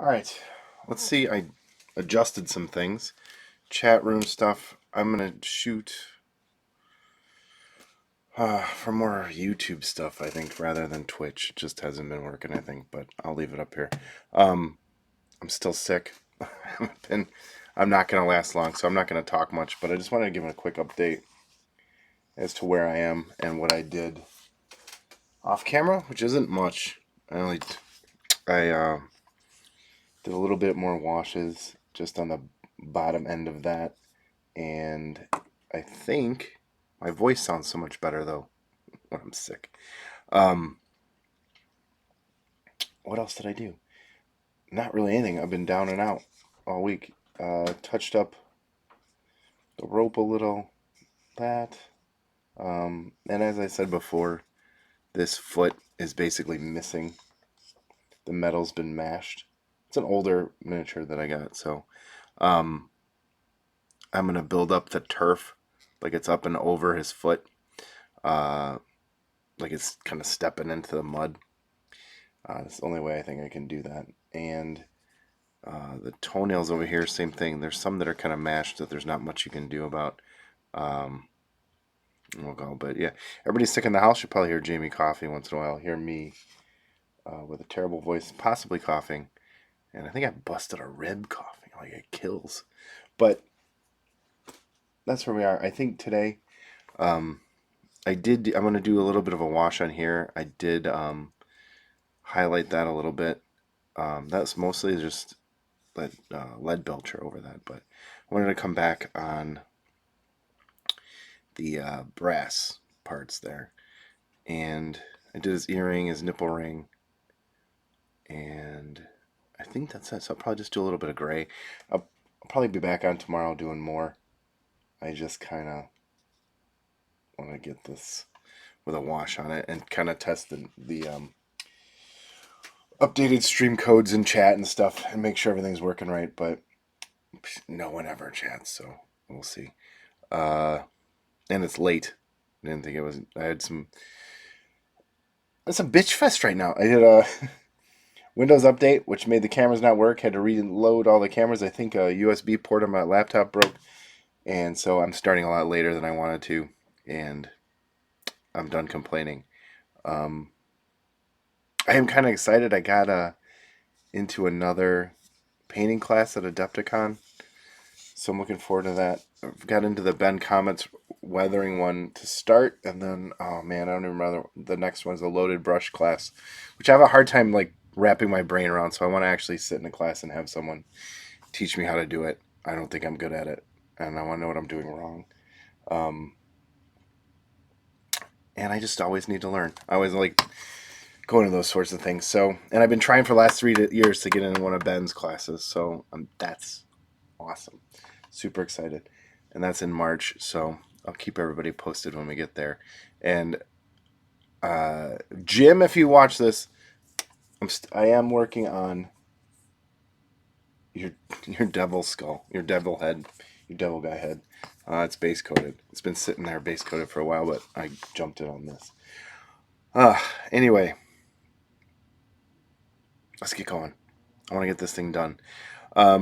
All right, let's see. I adjusted some things. Chat room stuff. I'm gonna shoot for more YouTube stuff, I think, rather than Twitch. It just hasn't been working, I think, but I'll leave it up here. Um, I'm still sick. I'm not gonna last long, so I'm not gonna talk much. But I just wanted to give a quick update as to where I am and what I did off camera, which isn't much. I did a little bit more washes just on the bottom end of that. And I think my voice sounds so much better though when I'm sick. Um, what else did I do? Not really anything. I've been down and out all week. Touched up the rope a little. That. And as I said before, this foot is basically missing. The metal's been mashed. It's an older miniature that I got, so um, I'm gonna build up the turf, like it's up and over his foot, uh, like it's kind of stepping into the mud. That's the only way I think I can do that. And the toenails over here, same thing. There's some that are kind of mashed that there's not much you can do about. Um, we'll go, but yeah, everybody's sick in the house. You'll probably hear Jamie coughing once in a while. Hear me with a terrible voice, possibly coughing. And I think I busted a rib coughing. Like it kills. But that's where we are. I think today, um, I'm going to do a little bit of a wash on here. I did highlight that a little bit. That's mostly just lead belcher over that, but I wanted to come back on the brass parts there. And I did his earring, his nipple ring, and I think that's it. So I'll probably just do a little bit of gray. I'll probably be back on tomorrow doing more. I just kind of want to get this with a wash on it and kind of test the updated stream codes in chat and stuff and make sure everything's working right. But no one ever chats, so we'll see. Uh, and it's late. I didn't think it was. I had some. It's a bitch fest right now. I did a Windows update, which made the cameras not work. Had to reload all the cameras. I think a USB port on my laptop broke, and so I'm starting a lot later than I wanted to, and I'm done complaining. Um, I am kind of excited. I got into another painting class at Adepticon, so I'm looking forward to that. I've got into the Ben Comets weathering one to start, and then oh man, I don't even remember the next one's a loaded brush class, which I have a hard time like wrapping my brain around. So I want to actually sit in a class and have someone teach me how to do it. I don't think I'm good at it, and I want to know what I'm doing wrong. Um, and I just always need to learn. I always like going to those sorts of things. So, and I've been trying for the last 3 years to get in one of Ben's classes. So that's awesome. Super excited. And that's in March. So I'll keep everybody posted when we get there. And Jim, if you watch this, I am working on your your devil skull, your devil head, your devil guy head. It's base coated. It's been sitting there base coated for a while, but I jumped it on this. Anyway, let's get going. I want to get this thing done. So I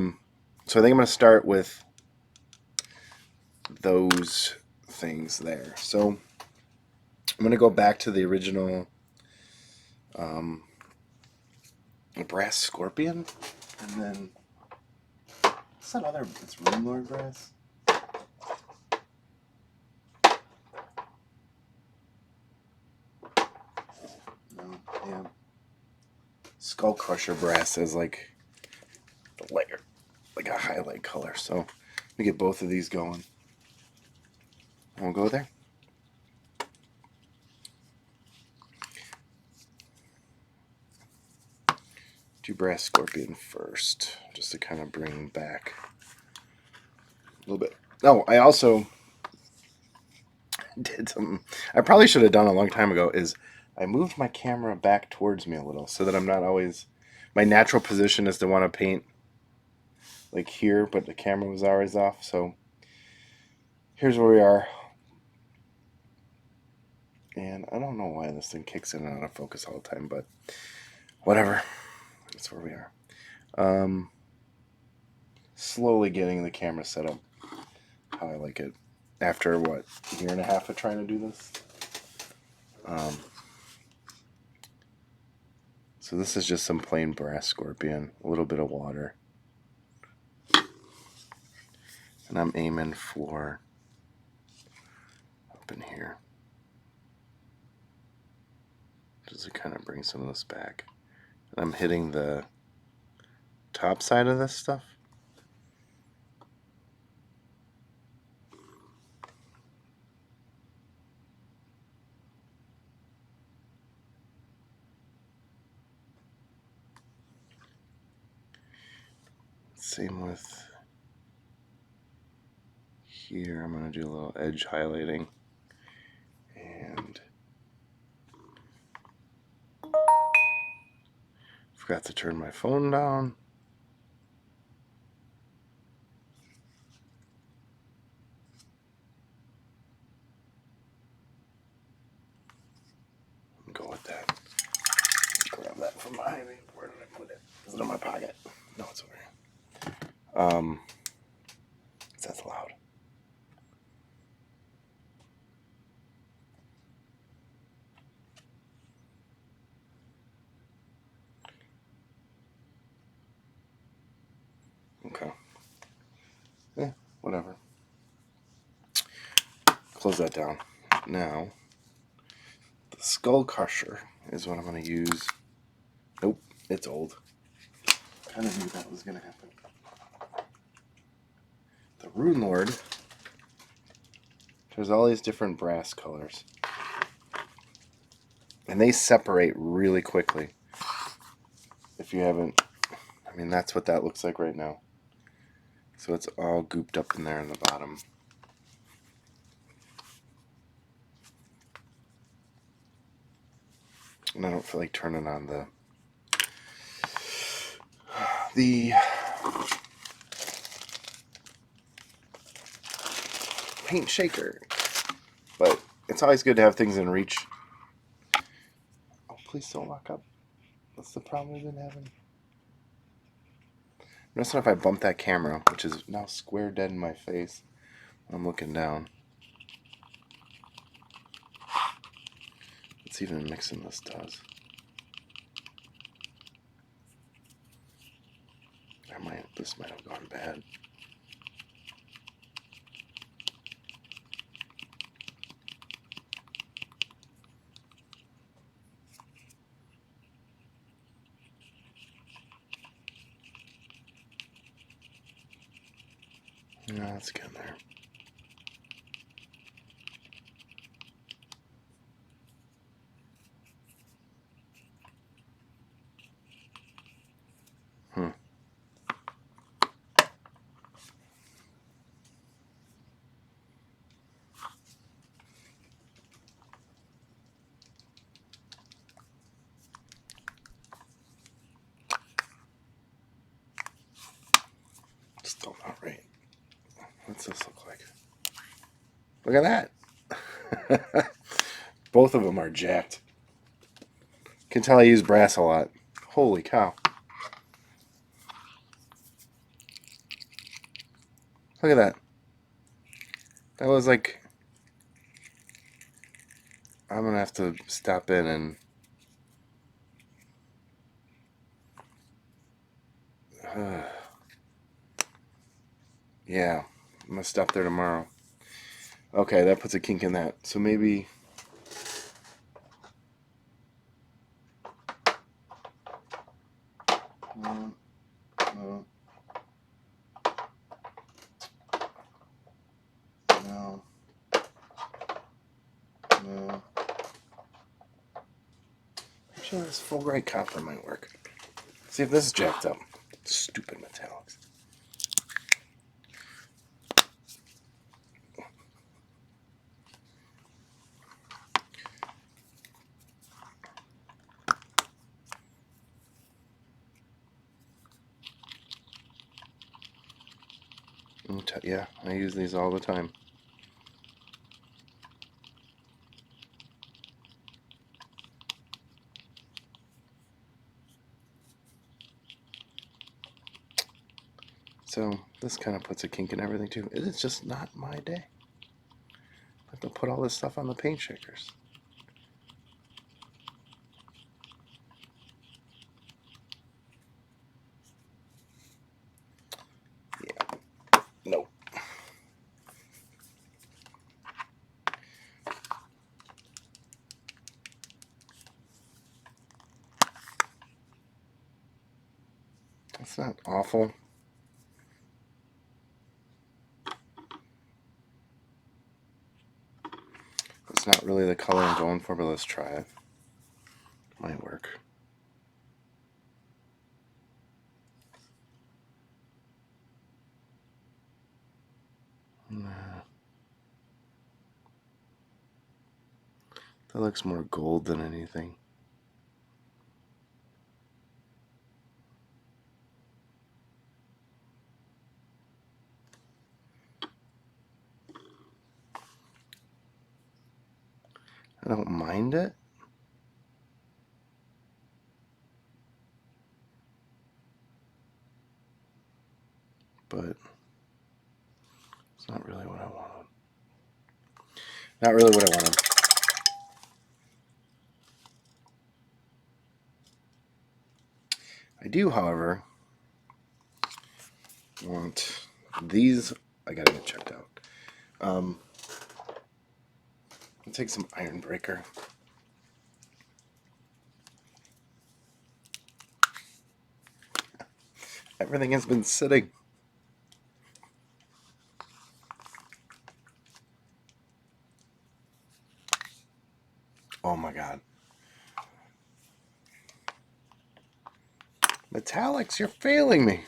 think I'm going to start with those things there. So I'm going to go back to the original brass scorpion, and then what's that other? It's Runelord brass. No, yeah. Skull Crusher brass as like the layer, like a highlight color. So let me get both of these going. And we'll go there. Do brass scorpion first, just to kind of bring back a little bit. Oh, I also did something I probably should have done a long time ago. Is I moved my camera back towards me a little so that I'm not always. My natural position is to want to paint like here, but the camera was always off. So here's where we are. And I don't know why this thing kicks in and out of focus all the time, but whatever. That's where we are. Slowly getting the camera set up how I like it. After what, a year and a half of trying to do this. So this is just some plain brass scorpion, a little bit of water. And I'm aiming for up in here. Just to kind of bring some of this back. And I'm hitting the top side of this stuff. Same with here. I'm going to do a little edge highlighting. And forgot to turn my phone down. Go with that. Grab that from behind me. Where did I put it? Is it in my pocket? No, it's over here. That's loud. Okay. Yeah, whatever. Close that down. Now, the Skull Crusher is what I'm going to use. Nope, it's old. Kind of knew that was going to happen. The Rune Lord. There's all these different brass colors. And they separate really quickly. If you haven't, I mean, that's what that looks like right now. So it's all gooped up in there in the bottom. And I don't feel like turning on the paint shaker. But it's always good to have things in reach. Oh, please don't lock up. That's the problem we've been having. Notice if I bump that camera, which is now square dead in my face, I'm looking down. It's even mixing this does. This might have gone bad. No, it's getting there. Still not right. What's this look like? Look at that. Both of them are jacked. Can tell I use brass a lot. Holy cow. Look at that. That was like... I'm going to have to stop in and... yeah, I'm going to stop there tomorrow. Okay, that puts a kink in that. So maybe... No. I'm sure this full bright copper might work. See if this is jacked up. Stupid metallics. Yeah, I use these all the time. So this kind of puts a kink in everything too. It is just not my day. I have to put all this stuff on the paint shakers. Yeah. Nope. It's not awful. It's not really the color I'm going for, but let's try it. Might work. Nah. That looks more gold than anything. I don't mind it. But it's not really what I wanted. Not really what I wanted. I do, however, want these. I gotta get checked out. I'll take some Iron Breaker. Everything has been sitting. Oh my god. Metallics, you're failing me.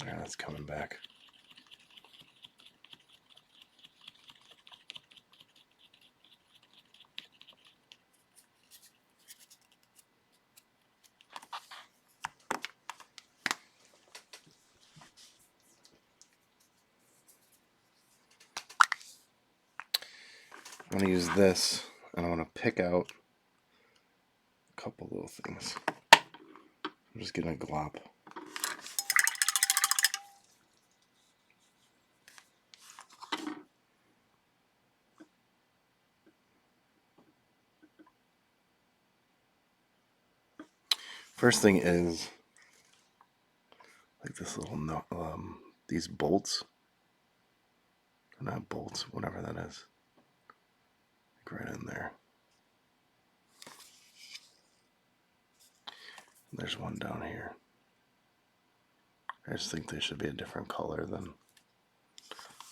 Yeah, that's coming back. I'm going to use this, and I want to pick out a couple little things. I'm just getting a glop. First thing is like this little these bolts. Not bolts, whatever that is. Like right in there. There's one down here. I just think they should be a different color than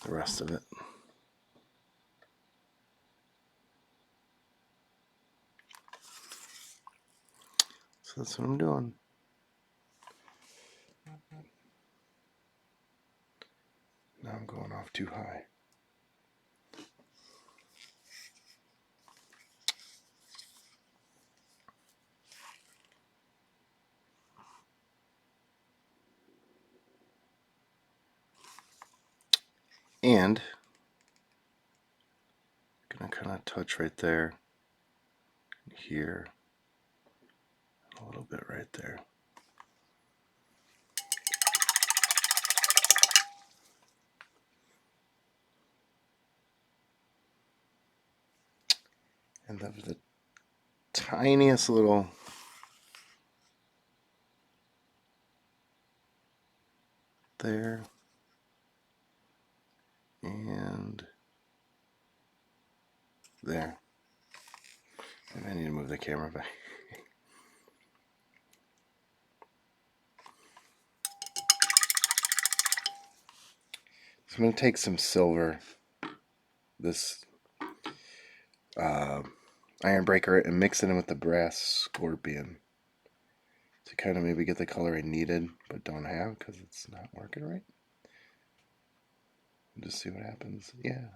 the rest of it. So that's what I'm doing. Now I'm going off too high. And I'm gonna kind of touch right there, here, a little bit right there. And the tiniest little there and there. And I need to move the camera back. So I'm going to take some silver, this Iron Breaker, and mix it in with the Brass Scorpion to kind of maybe get the color I needed but don't have because it's not working right. Just see what happens. Yeah.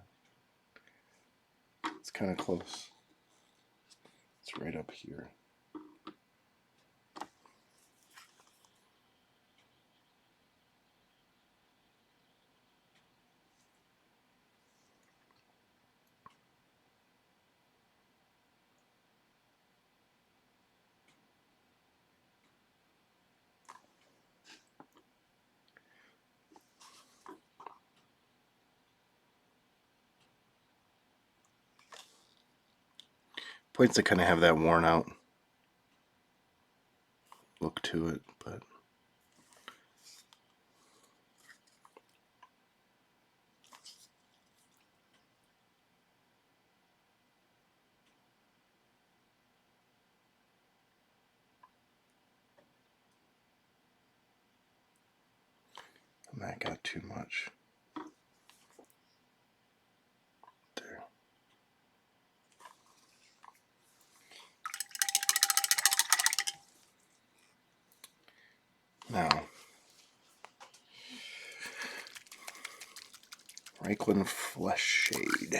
It's kind of close. It's right up here. Plates that kind of have that worn out look to it, but that got too much. There. Now, Reikland Flesh Shade.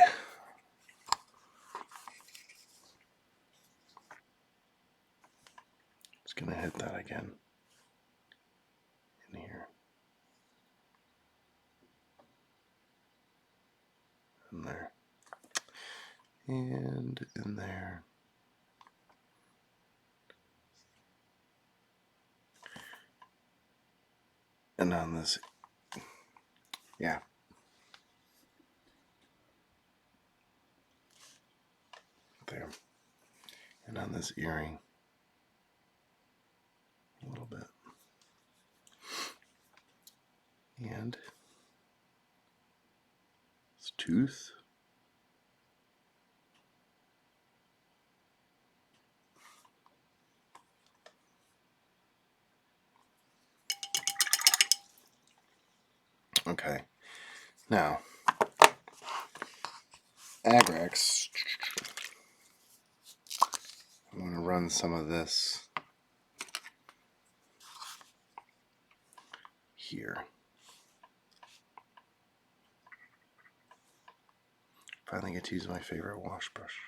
Just gonna hit that again in here. In there. And in there. And on this, yeah. There. And on this earring, a little bit. And this tooth. Okay. Now, Agrax. I'm going to run some of this here. Finally get to use my favorite wash brush.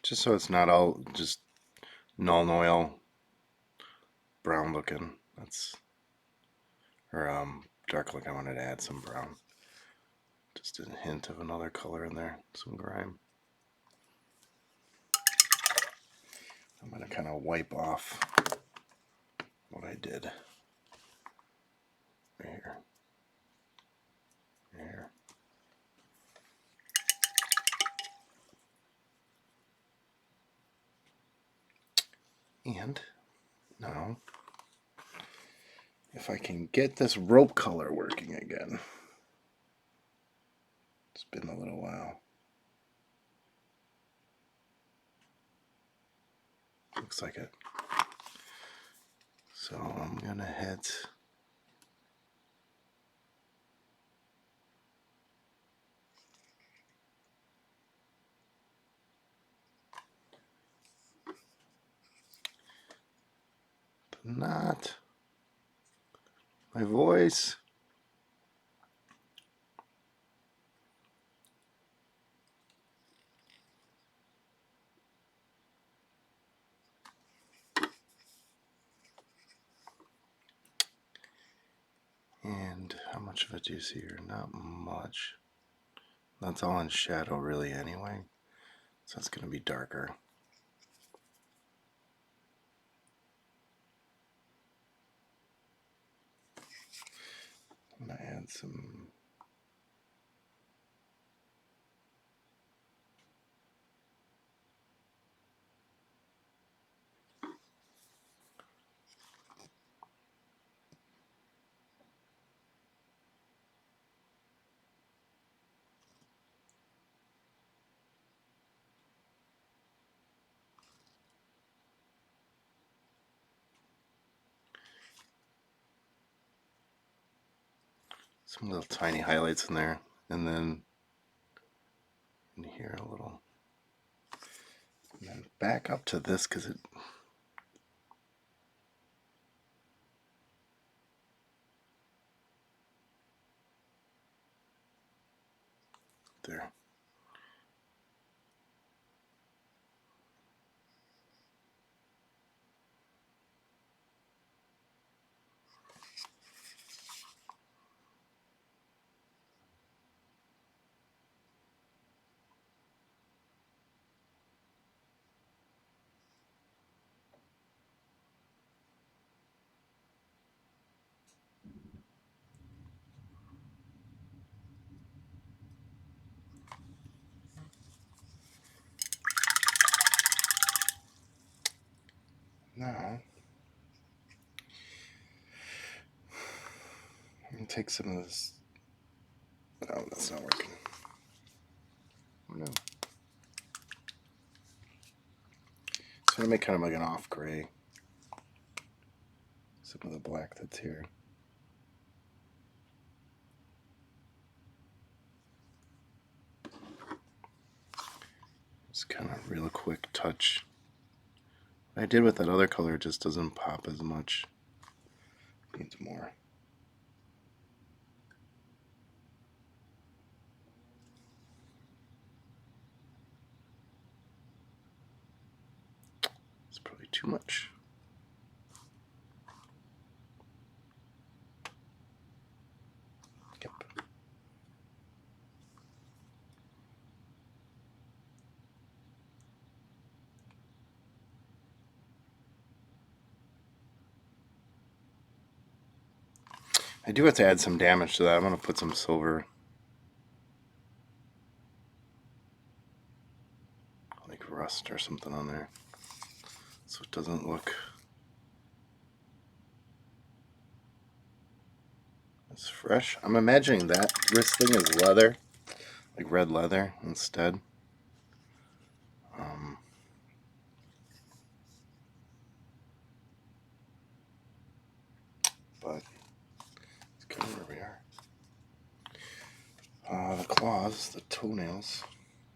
Just so it's not all just Nuln Oil brown looking. That's or dark look. I wanted to add some brown. Just a hint of another color in there. Some grime. I'm going to kind of wipe off what I did. Right here. Right here. And now, if I can get this rope color working again. It's been a little while. Looks like it. So I'm going to hit the knot, my voice. And how much of it do you see here? Not much. That's all in shadow really anyway. So it's going to be darker. I'm going to add some Some little tiny highlights in there, and then in here a little. And then back up to this because it. There. Now, I'm going to take some of this. Oh, that's not working. Oh, no. So I'm going to make kind of like an off gray. Some of the black that's here. Just kind of real quick touch. What I did with that other color just doesn't pop as much. Needs more. It's probably too much. Yep. I do have to add some damage to that. I'm going to put some silver, like rust or something on there, so it doesn't look as fresh. I'm imagining that this thing is leather, like red leather instead. But it's kind of where we are. The claws, the toenails.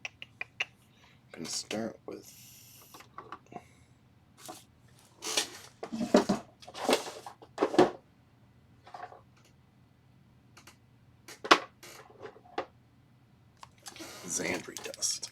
I'm going to start with Zandri dust.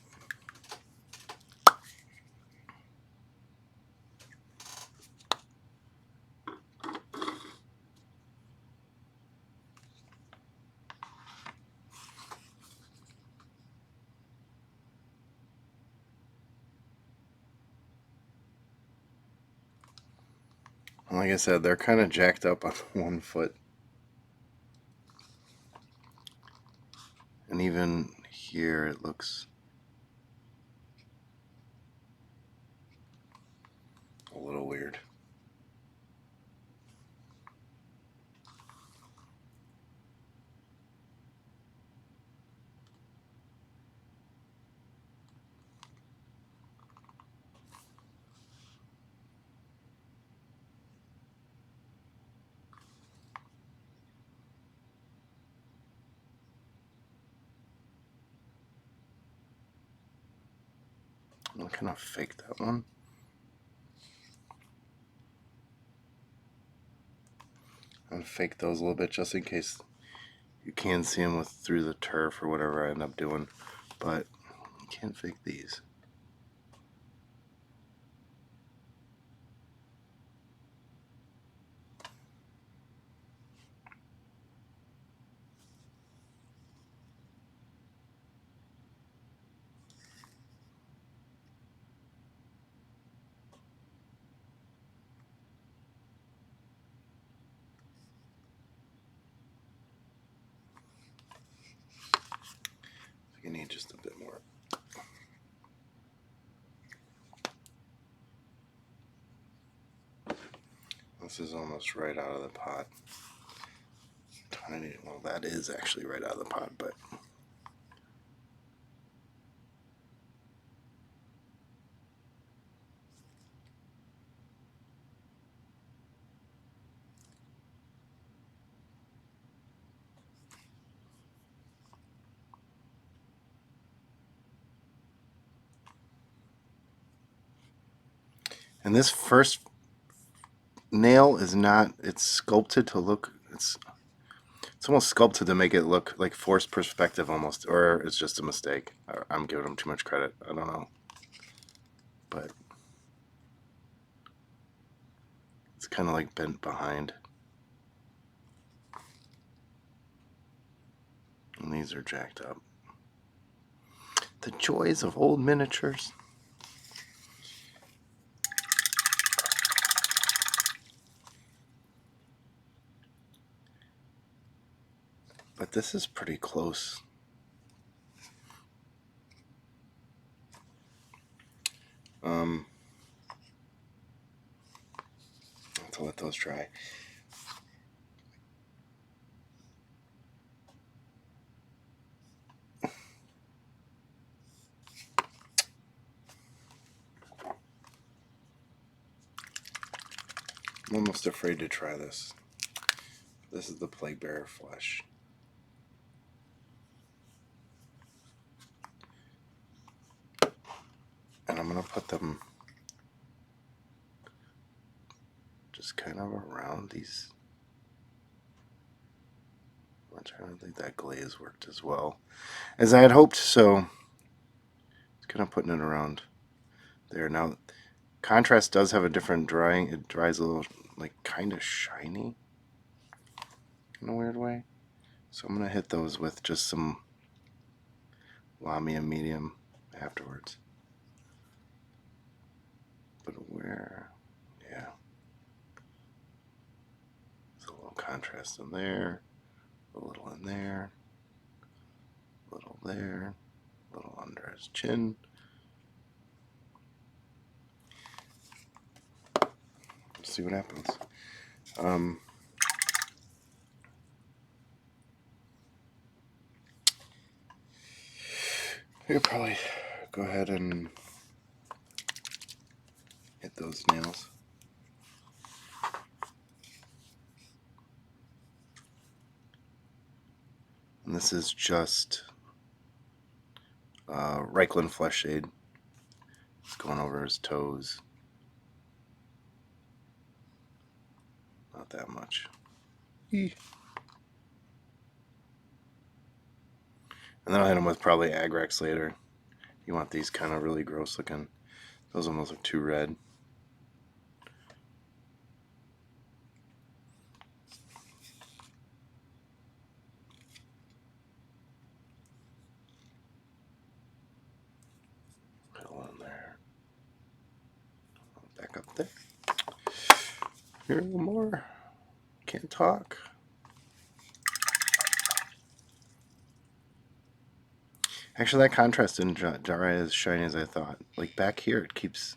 Like I said, they're kind of jacked up on one foot. And even here it looks a little weird. I'll kind of fake that one. And fake those a little bit just in case you can see them through the turf or whatever I end up doing, but you can't fake these. You need just a bit more. This is almost right out of the pot. Tiny, well, that is actually right out of the pot, but And this first nail is not, it's sculpted to look, it's almost sculpted to make it look like forced perspective almost, or it's just a mistake. I'm giving them too much credit. I don't know. But it's kind of like bent behind. And these are jacked up. The joys of old miniatures. But this is pretty close. I'll have to let those dry. I'm almost afraid to try this. This is the Plague Bearer flesh. And I'm going to put them just kind of around these. I'm trying to think that glaze worked as well as I had hoped, so it's kind of putting it around there. Now, contrast does have a different drying. It dries a little, like, kind of shiny in a weird way. So I'm going to hit those with just some Lamia medium afterwards. But where? Yeah. There's a little contrast in there, a little in there, a little there, a little under his chin. Let's see what happens. I could probably go ahead and hit those nails. And this is just Reikland Flesh Shade. It's going over his toes. Not that much. And then I'll hit him with probably Agrax later. You want these kind of really gross looking. Those almost look too red. Put one there. Back up there. Here a little more. Can't talk. Actually, that contrast didn't dry as shiny as I thought. Like back here, it keeps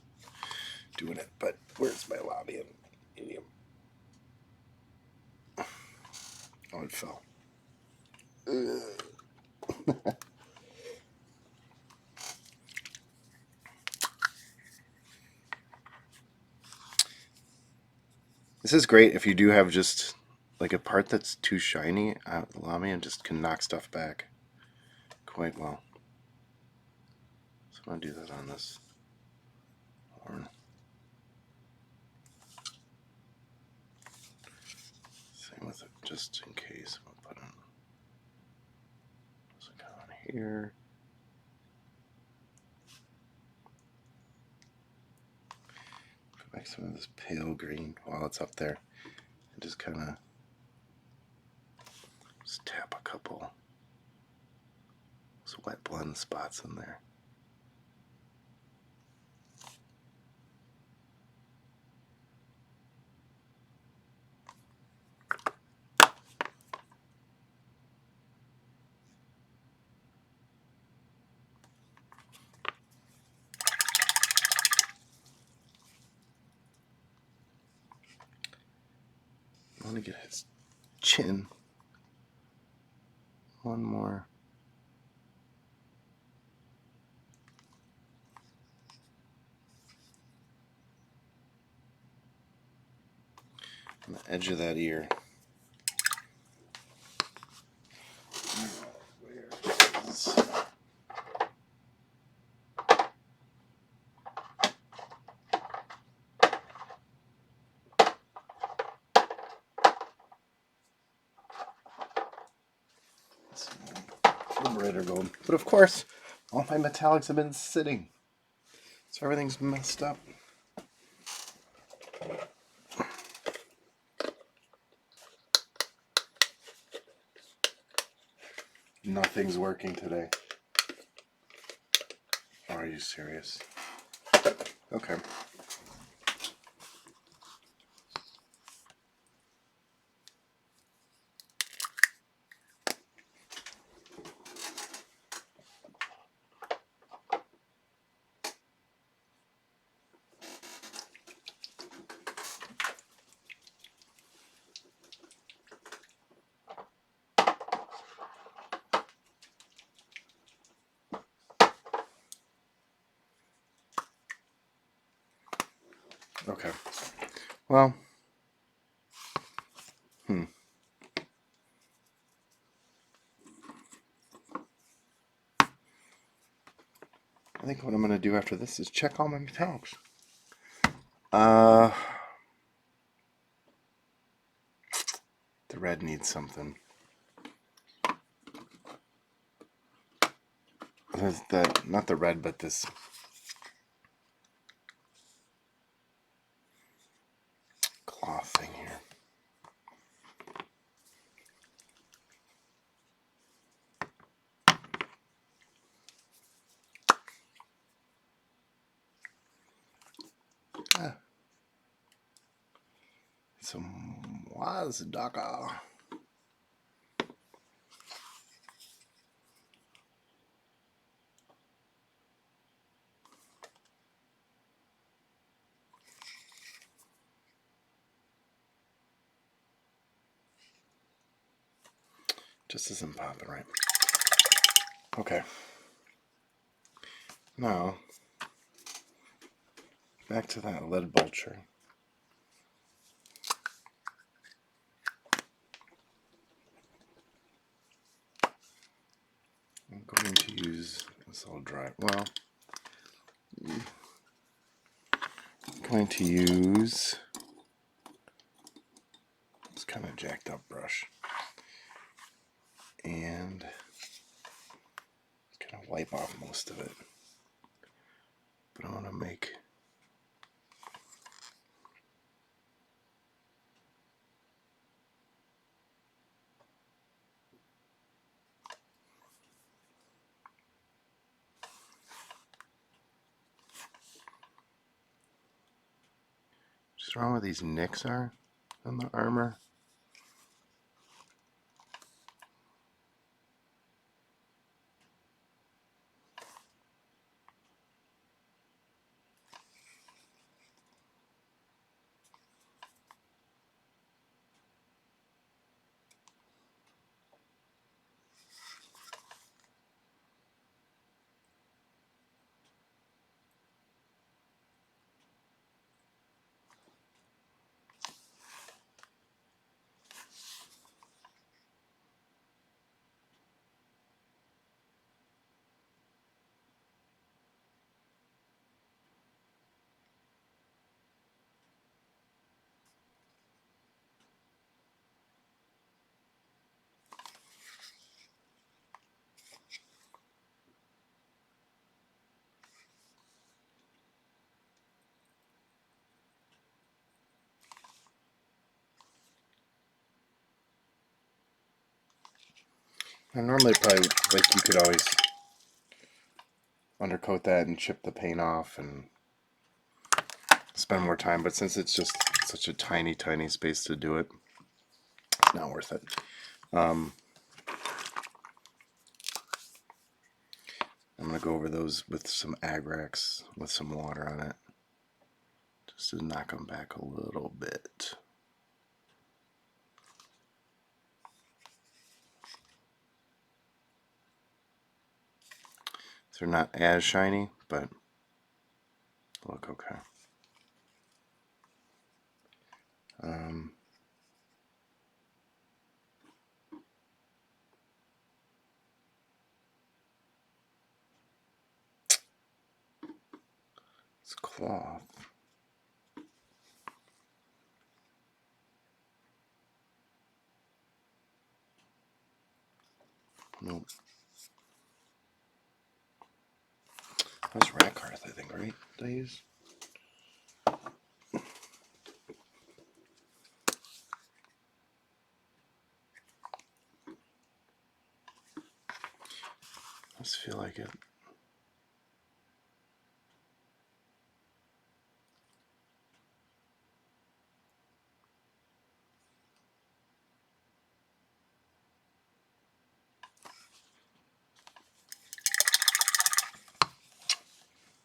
doing it. But where's my Lamia medium? Oh, it fell. This is great if you do have just like a part that's too shiny. Lamia just can knock stuff back quite well. So I'm going to do that on this horn. Same with it, just in case. I'll put it on here. Put back some of this pale green while it's up there. And just kind of just tap a couple wet blend spots in there. I want to get his chin. One more. On the edge of that ear. Where is... glitter gold. But of course, all my metallics have been sitting. So everything's messed up. Nothing's working today. Are you serious? Okay. Okay. Well, I think what I'm going to do after this is check all my metallics. The red needs something. Not the red, but this cloth thing here. Some Wazdaka. Just isn't popping right. Okay. Now, back to that lead vulture. I'm going to use this all dry. Well, I'm going to use this kind of jacked up brush and kind of wipe off most of it. But I want to make what's wrong with these nicks are on the armor. I normally probably, like, you could always undercoat that and chip the paint off and spend more time, but since it's just such a tiny space to do it, it's not worth it. I'm going to go over those with some Agrax with some water on it, just to knock them back a little bit. So they're not as shiny, but look okay. It's cloth. Nope. That's Rackhearth, I think, right? Did I use? I just feel like it.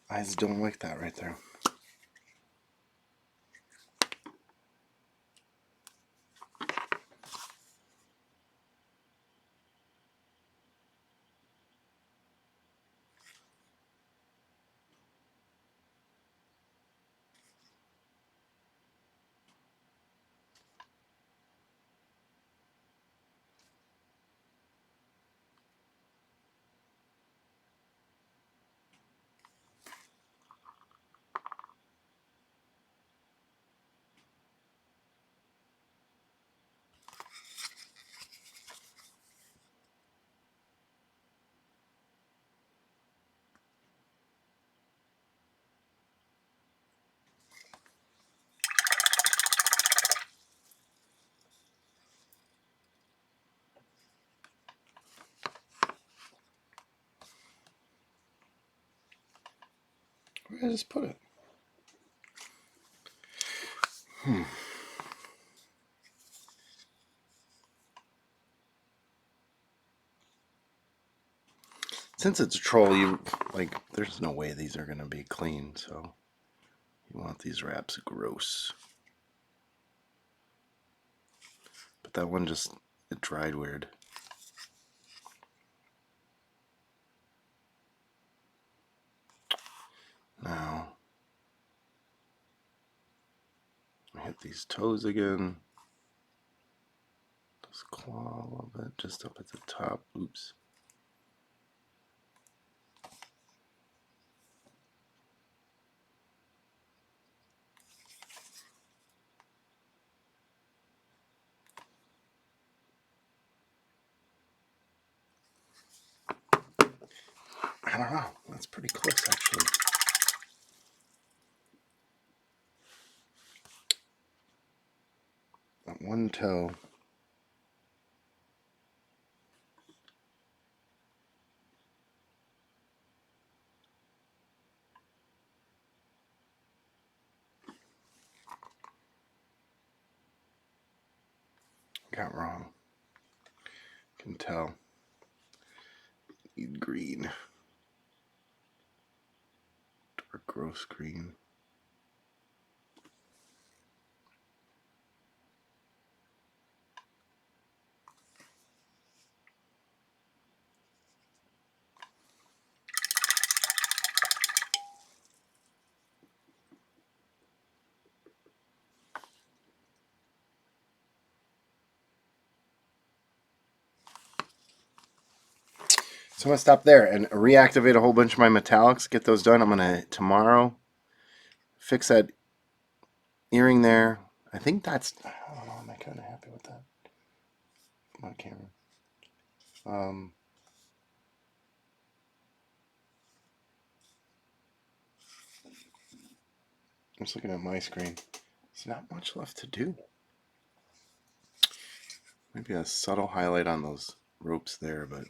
I just don't like that right there. Where did I just put it? Since it's a troll, there's no way these are going to be clean, so you want these wraps gross. But that one it dried weird. Now, I hit these toes again. Just claw a little bit, just up at the top. Oops. I don't know. That's pretty close, actually. That one toe. Got wrong. Can tell. Need green. Dark gross green. So I'm going to stop there and reactivate a whole bunch of my metallics, get those done. I'm going to, tomorrow, fix that earring there. I think that's, I don't know, I'm kind of happy with that. My camera. I'm just looking at my screen. There's not much left to do. Maybe a subtle highlight on those ropes there, but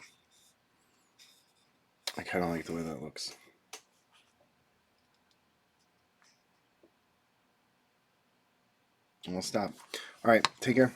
I kind of like the way that looks. And we'll stop. All right, take care.